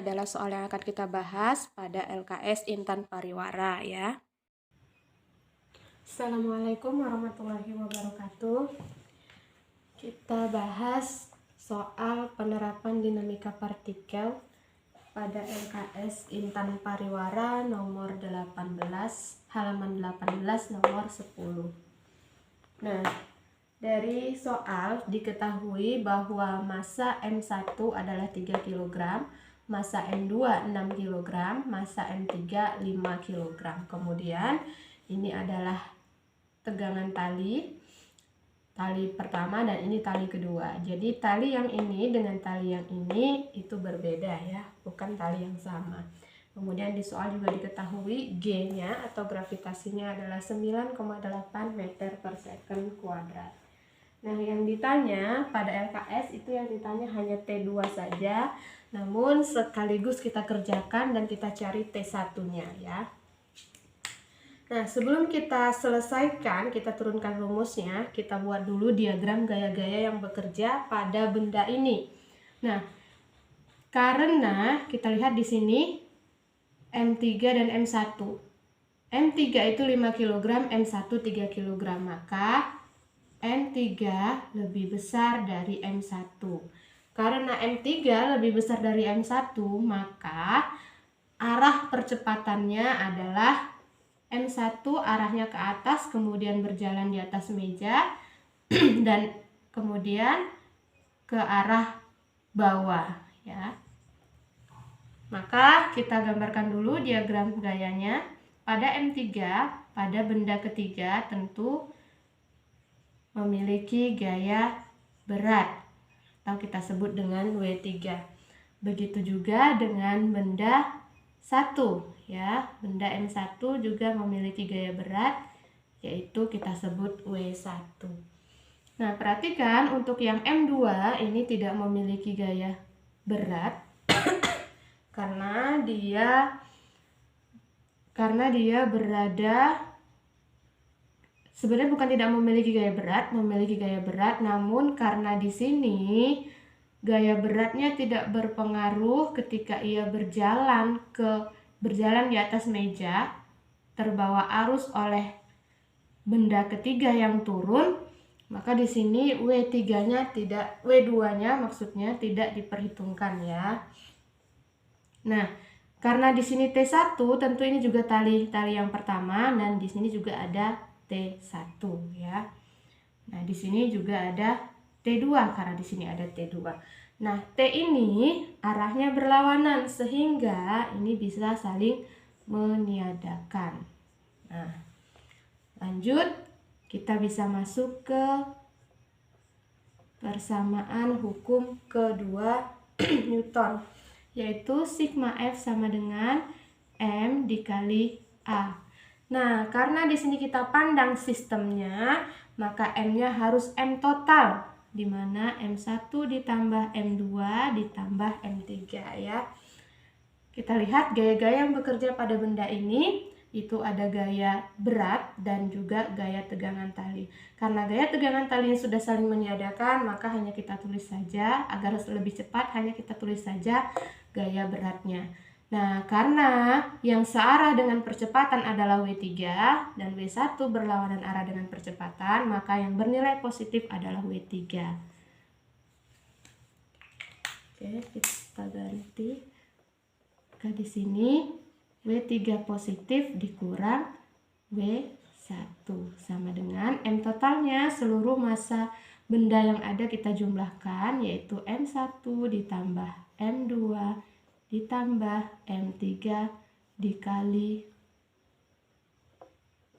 adalah soal yang akan kita bahas pada LKS Intan Pariwara ya. Assalamualaikum warahmatullahi wabarakatuh. Kita bahas soal penerapan dinamika partikel pada LKS Intan Pariwara nomor 18, halaman 18 nomor 10. Nah, dari soal diketahui bahwa massa M1 adalah 3 kg, massa M2 6 kg, massa M3 5 kg. Kemudian ini adalah tegangan tali pertama dan ini tali kedua. Jadi tali yang ini dengan tali yang ini itu berbeda ya, bukan tali yang sama. Kemudian di soal juga diketahui G-nya atau gravitasinya adalah 9,8 meter per second kuadrat. Nah, yang ditanya pada LKS itu yang ditanya hanya T2 saja, namun sekaligus kita kerjakan dan kita cari T1-nya ya. Nah, sebelum kita selesaikan, kita turunkan rumusnya, kita buat dulu diagram gaya-gaya yang bekerja pada benda ini. Nah, karena kita lihat di sini M3 dan M1. M3 itu 5 kg, M1 3 kg, maka M3 lebih besar dari M1. Karena M3 lebih besar dari M1, maka arah percepatannya adalah M1 arahnya ke atas, kemudian berjalan di atas meja, dan kemudian ke arah bawah ya. Maka kita gambarkan dulu diagram gayanya. Pada M3, pada benda ketiga tentu memiliki gaya berat atau kita sebut dengan W3. Begitu juga dengan benda 1 ya. Benda M1 juga memiliki gaya berat, yaitu kita sebut W1. Nah, perhatikan untuk yang M2 ini tidak memiliki gaya berat karena dia berada, sebenarnya bukan tidak memiliki gaya berat, memiliki gaya berat, namun karena di sini gaya beratnya tidak berpengaruh ketika ia berjalan di atas meja, terbawa arus oleh benda ketiga yang turun, maka di sini W3-nya tidak, W2-nya maksudnya tidak diperhitungkan ya. Nah, karena di sini T1, tentu ini juga tali yang pertama, dan di sini juga ada T1 ya. Nah, di sini juga ada T2 karena di sini ada T2. Nah, T ini arahnya berlawanan sehingga ini bisa saling meniadakan. Nah, lanjut kita bisa masuk ke persamaan hukum kedua Newton, yaitu sigma F sama dengan M dikali A. Nah, karena di sini kita pandang sistemnya, maka M-nya harus M total, di mana M1 ditambah M2 ditambah M3 ya. Kita lihat gaya-gaya yang bekerja pada benda ini, itu ada gaya berat dan juga gaya tegangan tali. Karena gaya tegangan tali yang sudah saling meniadakan, maka hanya kita tulis saja, agar lebih cepat hanya kita tulis saja gaya beratnya. Nah, karena yang searah dengan percepatan adalah W3 dan W1 berlawanan arah dengan percepatan, maka yang bernilai positif adalah W3. Oke, kita ganti. Maka di sini W3 positif dikurang W1 sama dengan M totalnya, seluruh massa benda yang ada kita jumlahkan, yaitu M1 ditambah M2 ditambah M3 dikali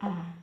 A.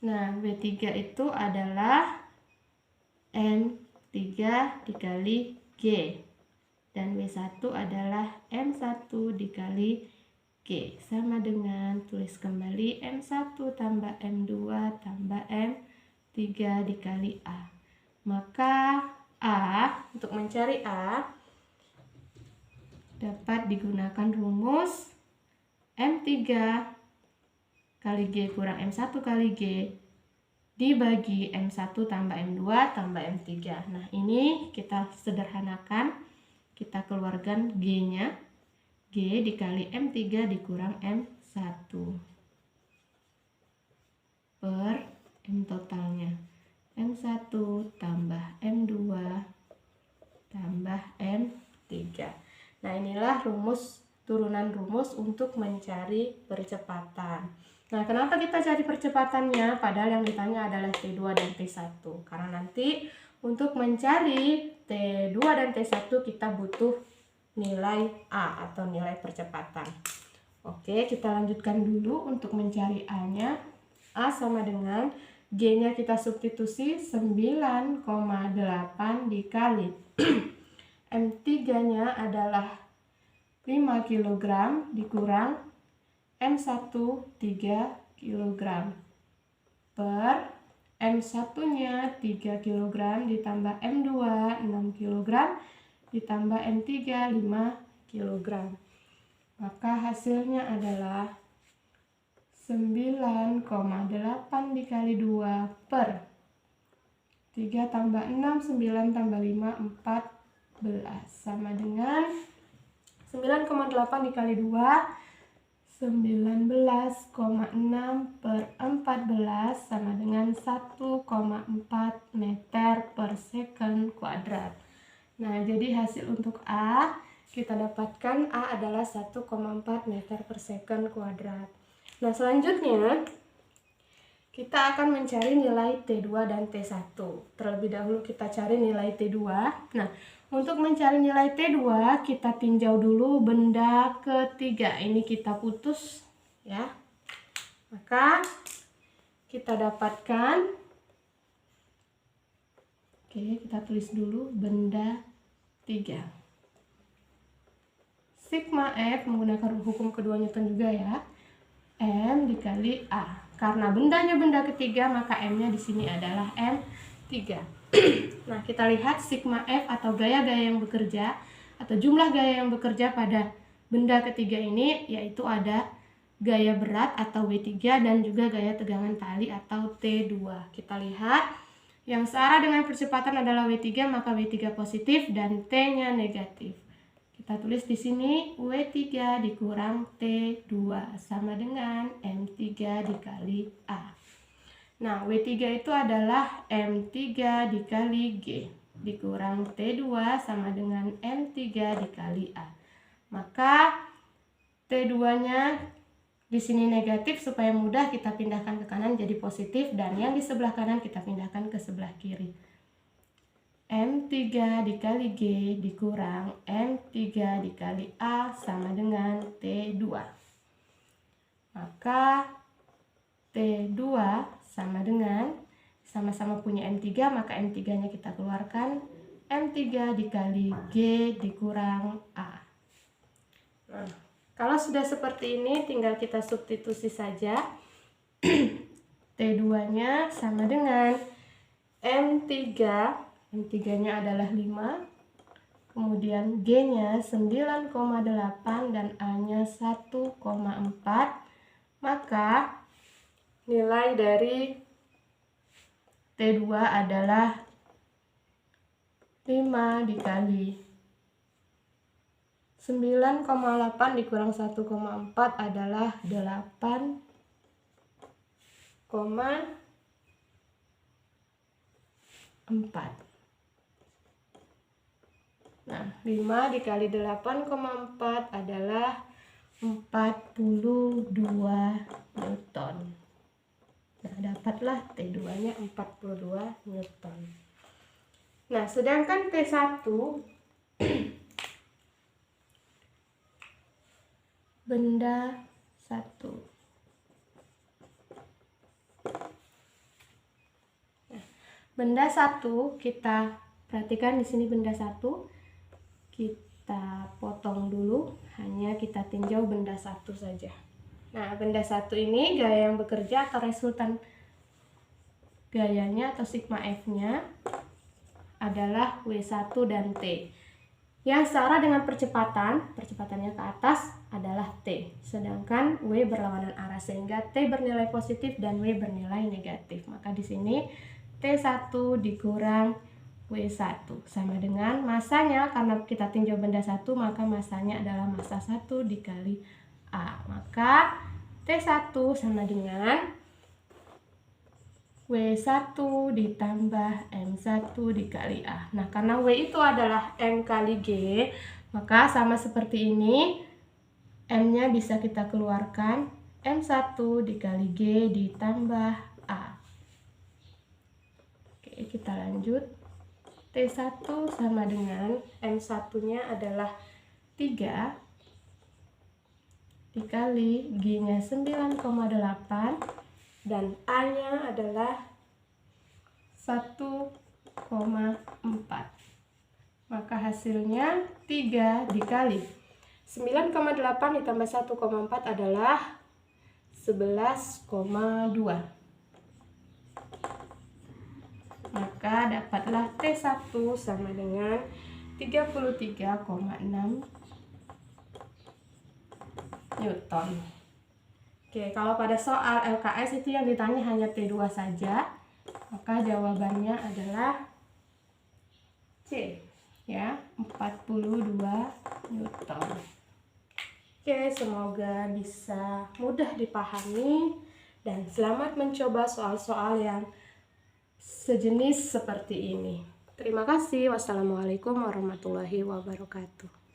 Nah, W3 itu adalah M3 dikali G, dan W1 adalah M1 dikali G, sama dengan, tulis kembali, M1 tambah M2 tambah M3 dikali A. Maka A, untuk mencari A dapat digunakan rumus M3 kali G kurang M1 kali G dibagi M1 tambah M2 tambah M3. Nah, ini kita sederhanakan, kita keluarkan G-nya. G dikali M3 dikurang M1 per M totalnya. M1 tambah M2 tambah M3. Nah, inilah turunan rumus untuk mencari percepatan. Nah, kenapa kita cari percepatannya? Padahal yang ditanya adalah T2 dan T1. Karena nanti untuk mencari T2 dan T1 kita butuh nilai A atau nilai percepatan. Oke, kita lanjutkan dulu untuk mencari A-nya. A sama dengan G-nya kita substitusi 9,8 dikali M3-nya adalah 5 kg dikurang M1 3 kg per M1-nya 3 kg ditambah M2 6 kg ditambah M3 5 kg. Maka hasilnya adalah 9,8 dikali 2 per 3 tambah 6, 9 tambah 5, 14 sama dengan 9,8 dikali 2, 19,6 per 14 sama dengan 1,4 meter per second kuadrat. Nah, jadi hasil untuk A kita dapatkan A adalah 1,4 meter per second kuadrat. Nah, selanjutnya kita akan mencari nilai T2 dan T1. Terlebih dahulu kita cari nilai T2. Nah, untuk mencari nilai T2 kita tinjau dulu benda ketiga. Ini kita putus ya. Maka kita dapatkan, oke, kita tulis dulu benda 3. Sigma F menggunakan hukum kedua Newton juga ya. M dikali A. Karena bendanya benda ketiga, maka M-nya di sini adalah M3. Nah, kita lihat sigma F atau gaya-gaya yang bekerja atau jumlah gaya yang bekerja pada benda ketiga ini, yaitu ada gaya berat atau W3 dan juga gaya tegangan tali atau T2. Kita lihat yang searah dengan percepatan adalah W3, maka W3 positif dan T-nya negatif. Kita tulis di sini W3 dikurang T2 sama dengan M3 dikali A. Nah, W3 itu adalah M3 dikali G dikurang T2 sama dengan M3 dikali A. Maka T2-nya di sini negatif, supaya mudah kita pindahkan ke kanan jadi positif, dan yang di sebelah kanan kita pindahkan ke sebelah kiri. M3 dikali G dikurang M3 dikali A sama dengan T2. Maka T2 sama dengan, sama-sama punya M3, maka M3-nya kita keluarkan, M3 dikali G dikurang A. Nah, kalau sudah seperti ini tinggal kita substitusi saja. T2-nya sama dengan M3, M3-nya adalah 5, kemudian G-nya 9,8 dan A-nya 1,4. Maka nilai dari T2 adalah 5 dikali 9,8 dikurang 1,4 adalah 8,4. Nah, 5 dikali 8,4 adalah 42 Newton. Nah, dapatlah T2-nya 42 Newton. Nah, sedangkan T1 benda 1. Nah, benda 1 kita perhatikan di sini benda 1. Kita potong dulu, hanya kita tinjau benda 1 saja. Nah, benda 1 ini gaya yang bekerja atau resultan gayanya atau sigma F-nya adalah W1 dan T. Yang searah dengan percepatannya ke atas, adalah T, sedangkan W berlawanan arah, sehingga T bernilai positif dan W bernilai negatif. Maka di sini T1 dikurang W1 sama dengan masanya, karena kita tinjau benda satu maka masanya adalah massa 1 dikali A. Maka T1 sama dengan W1 ditambah M1 dikali A. Nah, karena W itu adalah M kali G, maka sama seperti ini, M-nya bisa kita keluarkan, M1 dikali G ditambah A. Oke, kita lanjut. T1 sama dengan M1-nya adalah 3 dikali G-nya 9,8 dan A-nya adalah 1,4. Maka hasilnya 3 dikali 9,8 ditambah 1,4 adalah 11,2. Maka dapatlah T1 sama dengan 33,6 Newton. Oke, kalau pada soal LKS itu yang ditanya hanya T2 saja, maka jawabannya adalah C, ya, 42 Newton. Oke, semoga bisa mudah dipahami dan selamat mencoba soal-soal yang sejenis seperti ini. Terima kasih. Wassalamualaikum warahmatullahi wabarakatuh.